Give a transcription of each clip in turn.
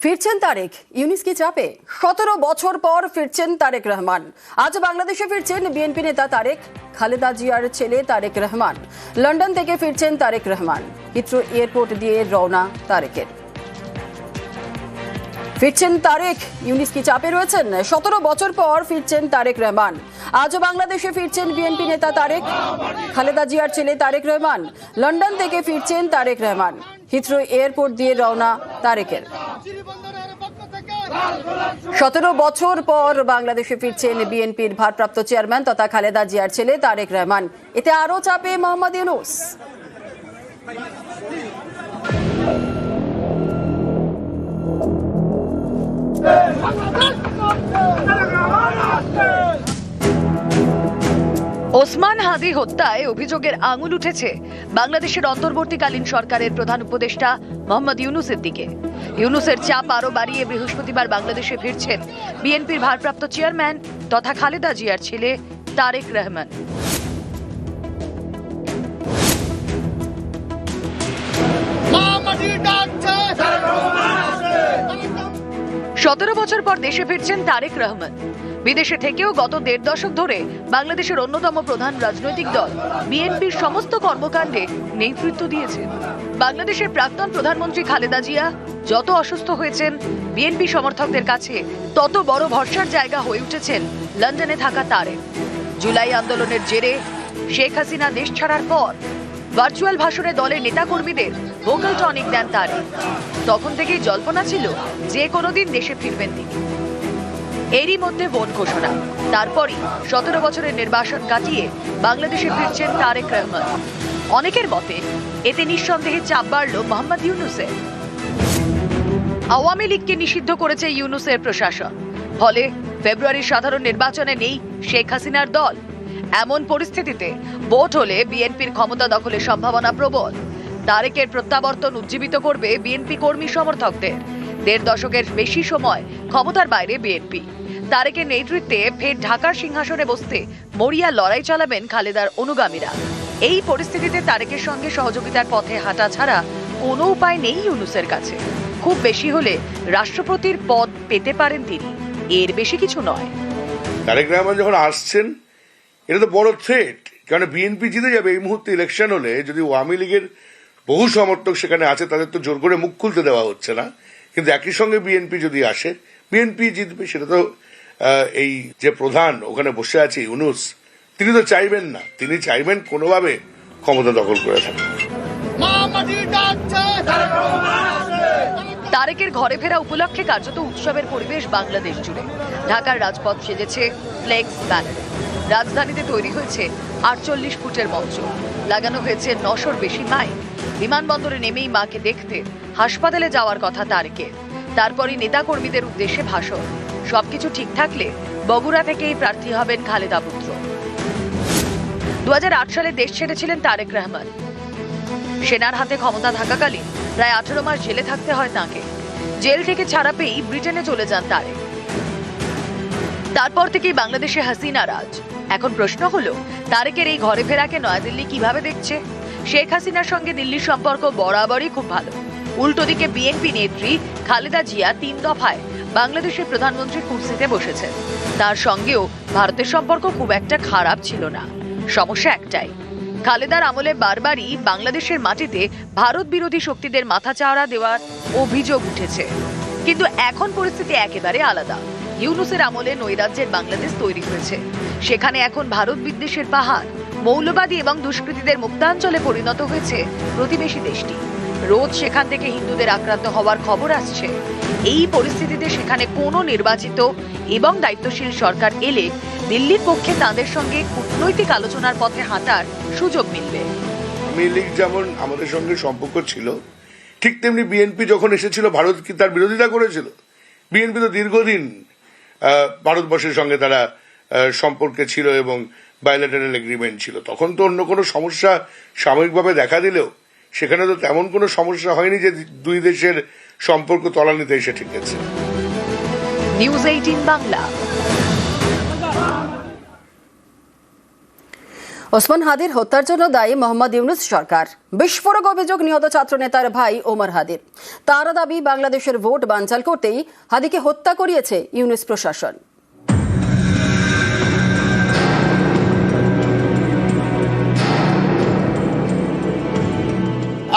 ফিরছেন তারেক, ইউনিস কি চাপে? 17 বছর পর ফিরছেন তারেক রহমান। আজ বাংলাদেশে ফিরছেন বিএনপি নেতা তারেক। খালেদা জিয়ার ছেলে তারেক রহমান। লন্ডন থেকে ফিরছেন তারেক রহমান। হিথ্রো এয়ারপোর্ট দিয়ে রওনা তারেকের। ফিরছেন তারেক, ইউনিস কি চাপে রয়েছেন? 17 বছর পর ফিরছেন তারেক রহমান। আজ বাংলাদেশে ফিরছেন বিএনপি নেতা তারেক। খালেদা জিয়ার ছেলে তারেক রহমান। লন্ডন থেকে ফিরছেন তারেক রহমান। হিথ্রো এয়ারপোর্ট দিয়ে রওনা তারেকের। 17 বছর পর বাংলাদেশে ফিরছেন বিএনপির ভারপ্রাপ্ত চেয়ারম্যান তথা খালেদা জিয়ার ছেলে তারেক রহমান। এতে আরও চাপে মোহাম্মদ ইউনূস। ওসমান হাদি হত্যায় অভিযোগের আঙুল উঠেছে বাংলাদেশের অন্তর্বর্তীকালীন সরকারের প্রধান উপদেষ্টা মোহাম্মদ ইউনূসের দিকে। ইউনূসের চাপ আরও বাড়িয়ে বৃহস্পতিবার বাংলাদেশে ফিরছেন বিএনপির ভারপ্রাপ্ত চেয়ারম্যান তথা খালেদা জিয়ার ছেলে তারেক রহমান। সতেরো বছর পর দেশে ফিরছেন তারেক রহমান। বিদেশে থেকেও গত ১.৫ দশক ধরে বাংলাদেশের অন্যতম প্রধান রাজনৈতিক দল বিএনপির সমস্ত কর্মকাণ্ডে নেতৃত্ব দিয়েছেন। বাংলাদেশের প্রাক্তন প্রধানমন্ত্রী খালেদা জিয়া যত অসুস্থ হয়েছেন, বিএনপি সমর্থকদের কাছে তত বড় ভরসার জায়গা হয়ে উঠেছেন লন্ডনে থাকা তারেক। জুলাই আন্দোলনের জেরে শেখ হাসিনা দেশ ছাড়ার পর ভার্চুয়াল ভাষণে দলের নেতাকর্মীদের ভোকাল টনিক দেন তারেক। তখন থেকেই জল্পনা ছিল যে কোনোদিন দেশে ফিরবেন তিনি। এরই মধ্যে ভোট ঘোষণা, তারপরই 17 বছরের নির্বাসন কাটিয়ে বাংলাদেশে ফিরছেন তারেক রহমান। অনেকের মতে এতে নিঃসন্দেহে চাপ বাড়ল মোহাম্মদ ইউনূসের। আওয়ামী লীগকে নিষিদ্ধ করেছে ইউনূসের প্রশাসন, ফলে ফেব্রুয়ারির সাধারণ নির্বাচনে নেই শেখ হাসিনার দল। এমন পরিস্থিতিতে ভোট হলে বিএনপির ক্ষমতা দখলের সম্ভাবনা প্রবল। তারেকের প্রত্যাবর্তন উজ্জীবিত করবে বিএনপি কর্মী সমর্থকদের। ১.৫ দশকের বেশি সময় ক্ষমতার বাইরে বিএনপি। তারেকের নেতৃত্বে ফের ঢাকার সিংহাসনে বসতে মরিয়া লড়াই চালাবেন খালেদার অনুগামীরা। এই পরিস্থিতিতে তারেকের সঙ্গে সহযোগিতার পথে হাঁটা ছাড়া কোনো উপায় নেই ইউনূসের কাছে। খুব বেশি হলে রাষ্ট্রপতির পদ পেতে পারেন তিনি, এর বেশি কিছু নয়। তারেক রহমান যখন আসছেন, এটা তো বড় থ্রেট, কারণ বিএনপি জিতে যাবে এই মুহূর্তে ইলেকশন হলে। যদি আওয়ামী লীগের বহু সমর্থক সেখানে আছে, তাদের তো জোর করে মুখ খুলতে দেওয়া হচ্ছে না। কিন্তু একই সঙ্গে বিএনপি যদি আসে, বিএনপি জিতবে। সেটা তো এই যে প্রধান ওখানে বসে আছে ইউনূস, তিনি তো চাইবেন না। তিনি চাইবেন কোনোভাবে ক্ষমতা দখল করে থাকেন। তারেকের ঘরে ফেরা উপলক্ষে কার্যত উৎসবের পরিবেশ বাংলাদেশ জুড়ে। ঢাকার রাজপথ সেজেছে ফ্লেক্স ব্যানারে। রাজধানীতে তৈরি হয়েছে ৪৮ ফুটের মঞ্চ, লাগানো হয়েছে ৯০০-র বেশি মাইক। বিমানবন্দরে নেমেই মাকে দেখতে হাসপাতালে যাওয়ার কথা তারেকের। তারপরই নেতাকর্মীদের উদ্দেশ্যে ভাষণ। সবকিছু ঠিক থাকলে বগুড়া থেকেই প্রার্থী হবেন খালেদা পুত্র। ২০০৮ সালে দেশ ছেড়েছিলেন তারেক রহমান। সেনার হাতে ক্ষমতা থাকাকালীন প্রায় ১৮ মাস জেলে থাকতে হয় তাঁকে। জেল থেকে ছাড়া পেয়েই ব্রিটেনে চলে যান তারেক। তারপর থেকেই বাংলাদেশে হাসিনা রাজ। এখন প্রশ্ন হলো, তারেকের এই ঘরে ফেরাকে নয়াদিল্লি কিভাবে দেখছে? শেখ হাসিনার সঙ্গে দিল্লির সম্পর্ক বরাবরই খুব ভালো। উল্টো দিকে বিএনপি নেত্রী খালেদা জিয়া ৩ দফায় বাংলাদেশের প্রধানমন্ত্রীর কুর্সিতে বসেছেন। তার সঙ্গেও ভারতের সম্পর্ক খুব একটা খারাপ ছিল না। সমস্যা একটাই, খালেদার আমলে বারবারই বাংলাদেশের মাটিতে ভারত বিরোধী শক্তিদের মাথাচাড়া দেওয়ার অভিযোগ উঠেছে। কিন্তু এখন পরিস্থিতি একেবারে আলাদা। ইউনূসের আমলে নৈরাজ্যের বাংলাদেশ তৈরি হয়েছে। সেখানে এখন ভারত বিদ্বেষের পাহাড়, মৌলবাদী এবং দুষ্কৃতীদের মুক্তাঞ্চলে পরিণত হয়েছে প্রতিবেশী দেশটি। রোজ সেখান থেকে হিন্দুদের আক্রান্ত হওয়ার খবর আসছে। এই পরিস্থিতিতে সেখানে কোনো নির্বাচিত এবং দায়িত্বশীল সরকার এলে দিল্লির পক্ষে তাদের সঙ্গে কূটনৈতিক আলোচনার পথে হাঁটার সুযোগ মিলবে। আওয়ামী লীগ যেমন আমাদের সঙ্গে সম্পর্ক ছিল, ঠিক তেমনি বিএনপি যখন এসেছিল ভারত কি তার বিরোধিতা করেছিল? বিএনপি তো দীর্ঘদিন ভারতবর্ষের সঙ্গে তারা সম্পর্কে ছিল এবং বায়োলেটারাল এগ্রিমেন্ট ছিল। তখন তো অন্য কোনো সমস্যা সাময়িকভাবে দেখা দিলেও সেখানে তো তেমন কোনো সমস্যা হয়নি যে দুই দেশের সম্পর্ক তলানিতে এসে ঠেকেছে। নিউজ 18 বাংলা। ওসমান হাদির হত্যার জন্য দায়ী মোহাম্মদ ইউনুস সরকার। বিস্ফোরক অভিযোগ নিহত ছাত্রনেতার ভাই ওমর হাদির। তার দাবি বাংলাদেশের ভোট বানচাল করতেই হাদিকে হত্যা করিয়েছে ইউনুস প্রশাসন।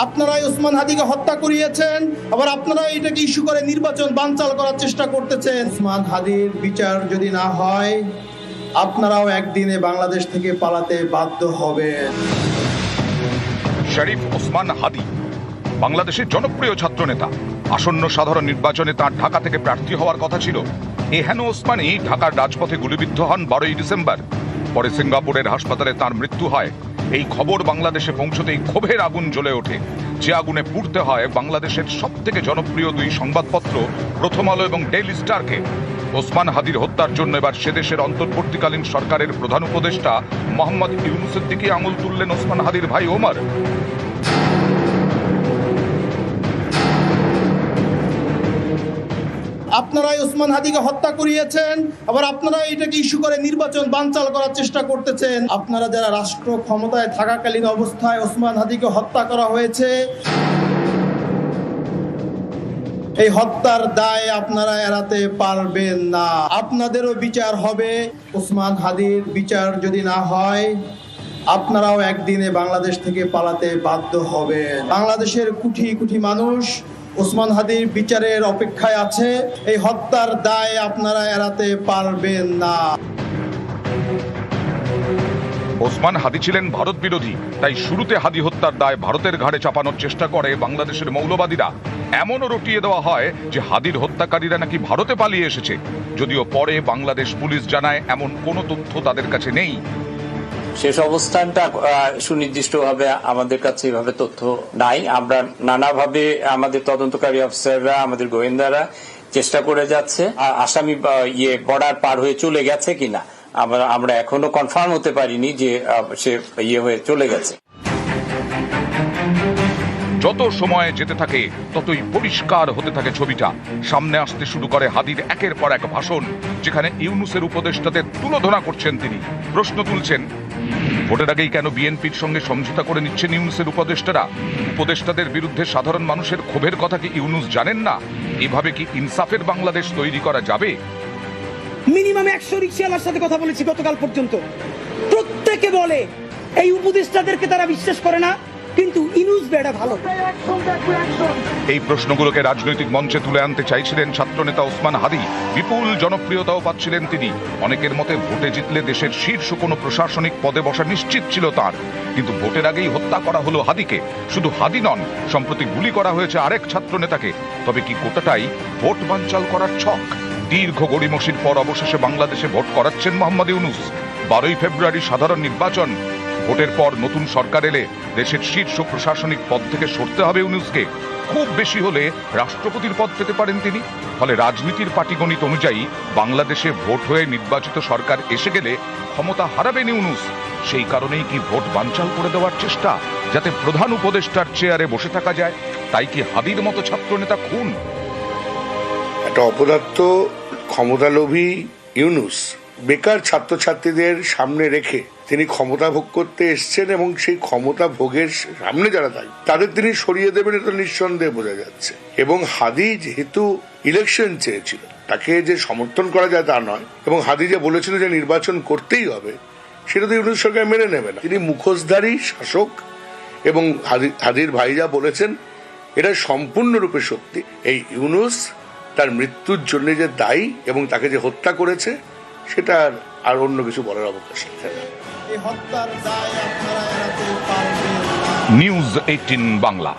আপনারাই ওসমান হাদিকে হত্যা করিয়েছেন, আবার আপনারাই এটাকে ইস্যু করে নির্বাচন বানচাল করার চেষ্টা করতেছেন। ওসমান হাদির বিচার যদি না হয়, আপনারাও একদিনে বাংলাদেশ থেকে পালাতে বাধ্য হবেন। শরীফ ওসমান হাদি বাংলাদেশের জনপ্রিয় ছাত্রনেতা। আসন্ন সাধারণ নির্বাচনে তার ঢাকা থেকে প্রার্থী হওয়ার কথা ছিল। এহেন ওসমানই ঢাকার রাজপথে গুলিবিদ্ধ হন 12ই ডিসেম্বর। পরে সিঙ্গাপুরের হাসপাতালে তার মৃত্যু হয়। এই খবর বাংলাদেশে পৌঁছতেই ক্ষোভের আগুন জ্বলে ওঠে, যে আগুনে পুড়তে হয় বাংলাদেশের সবথেকে জনপ্রিয় দুই সংবাদপত্র প্রথম আলো এবং ডেইলি স্টারকে। ওসমান হাদির হত্যার জন্য এবার সেদেশের অন্তর্বর্তীকালীন সরকারের প্রধান উপদেষ্টা মোহাম্মদ ইউনুসের দিকে আঙুল তুললেন ওসমান হাদির ভাই ওমর। আপনারাই ওসমান হাদিকে হত্যা করিয়েছেন, আবার আপনারা এটাকে ইস্যু করে নির্বাচন বানচাল করার চেষ্টা করতেছেন। আপনারা যারা রাষ্ট্র ক্ষমতায় থাকাকালীন অবস্থায় ওসমান হাদিকে হত্যা করা হয়েছে, এই হত্যার দায় আপনারা এড়াতে পারবেন না। আপনাদেরও বিচার হবে। ওসমান হাদির বিচার যদি না হয়, আপনারাও একদিনে বাংলাদেশ থেকে পালাতে বাধ্য হবেন। বাংলাদেশের কোটি কোটি মানুষ ওসমান হাদির বিচারের অপেক্ষায় আছে। এই হত্যার দায় আপনারা এড়াতে পারবেন না। ওসমান হাদি ছিলেন ভারত বিরোধী, তাই শুরুতে হাদি হত্যার দায় ভারতের ঘাড়ে চাপানোর চেষ্টা করে বাংলাদেশের মৌলবাদীরা। এমনও রটিয়ে দেওয়া হয় যে হাদির হত্যাকারীরা নাকি ভারতে পালিয়ে এসেছে, যদিও পরে বাংলাদেশ পুলিশ জানায় এমন কোনো তথ্য তাদের কাছে নেই। শেষ অবস্থানটা সুনির্দিষ্টভাবে আমাদের কাছে এভাবে তথ্য নাই। আমরা নানাভাবে আমাদের তদন্তকারী অফিসাররা, আমাদের গোয়েন্দারা চেষ্টা করে যাচ্ছে আসামি বর্ডার পার হয়ে চলে গেছে কিনা। আমরা এখনো কনফার্ম হতে পারিনি যে সে হয়ে চলে গেছে। যত সময় যেতে থাকে ততই পরিষ্কার হতে থাকে ছবিটা। সামনে আসতে শুরু করে হাদির একের পর এক ভাষণ, যেখানে ইউনুসের উপদেষ্টাদের তুলোধনা করছেন তিনি। প্রশ্ন তুলছেন, ভোটের আগেই কেন বিএনপির সঙ্গে সমঝোতা করে নিচ্ছেন ইউনুসের উপদেষ্টারা? উপদেষ্টাদের বিরুদ্ধে সাধারণ মানুষের ক্ষোভের কথা কি ইউনুস জানেন না? এভাবে কি ইনসাফের বাংলাদেশ তৈরি করা যাবে? মিনিমাম 100 রিকশাওয়ালার সাথে কথা বলেছি গতকাল পর্যন্ত। প্রত্যেকে বলে এই উপদেষ্টাদেরকে তারা বিশ্বাস করে না, কিন্তু ইউনুস বেড়া ভালো। এই প্রশ্নগুলোকে রাজনৈতিক মঞ্চে তুলে আনতে চাইছিলেন ছাত্রনেতা ওসমান হাদি। বিপুল জনপ্রিয়তাও পাচ্ছিলেন তিনি। অনেকের মতে ভোটে জিতলে দেশের শীর্ষ কোনো প্রশাসনিক পদে বসা নিশ্চিত ছিল তার। কিন্তু ভোটের আগেই হত্যা করা হলো হাদিকে। শুধু হাদি নন, সম্প্রতি গুলি করা হয়েছে আরেক ছাত্রনেতাকে। তবে কি গোটাটাই ভোট বানচাল করার ছক? দীর্ঘ গড়িমসির পর অবশেষে বাংলাদেশে ভোট করাচ্ছেন মোহাম্মদ ইউনুস। 12ই ফেব্রুয়ারি সাধারণ নির্বাচন। ভোটের পর নতুন সরকার এলে দেশের শীর্ষ প্রশাসনিক পদ থেকে সরতে হবে ইউনুসকে। খুব বেশি হলে রাষ্ট্রপতির পদ পেতে পারেন তিনি। ফলে রাজনীতির পাটিগণিত অনুযায়ী বাংলাদেশে ভোট হয়ে নির্বাচিত সরকার এসে গেলে ক্ষমতা হারাবেন ইউনুস। সেই কারণেই কি ভোট বানচাল করে দেওয়ার চেষ্টা, যাতে প্রধান উপদেষ্টার চেয়ারে বসে থাকা যায়? তাই কি হাদির মতো ছাত্রনেতা খুন? একটা অপদার্থ ক্ষমতালোভী ইউনুস বেকার ছাত্রছাত্রীদের সামনে রেখে তিনি ক্ষমতা ভোগ করতে এসছেন, এবং সেই ক্ষমতা ভোগের সামনে যারা থাকে তাদের তিনি সরিয়ে দেবেন, এটা নিঃসন্দেহে বোঝা যাচ্ছে। এবং হাদি যেহেতু ইলেকশন চেয়েছিল, তাকে যে সমর্থন করা যায় তা নয়, এবং হাদি যে বলেছিল যে নির্বাচন করতেই হবে, সেটা তো ইউনুস সরকার মেনে নেবে না। তিনি মুখোশধারী শাসক, এবং হাদির ভাই যা বলেছেন এটা সম্পূর্ণরূপে সত্যি। এই ইউনুস তার মৃত্যুর জন্য যে দায়ী এবং তাকে যে হত্যা করেছে, সেটা আর অন্য কিছু বলার অবকাশ থাকে না। এই হত্যার দায় আপনারা এড়াতে পারবেন না। নিউজ 18 বাংলা।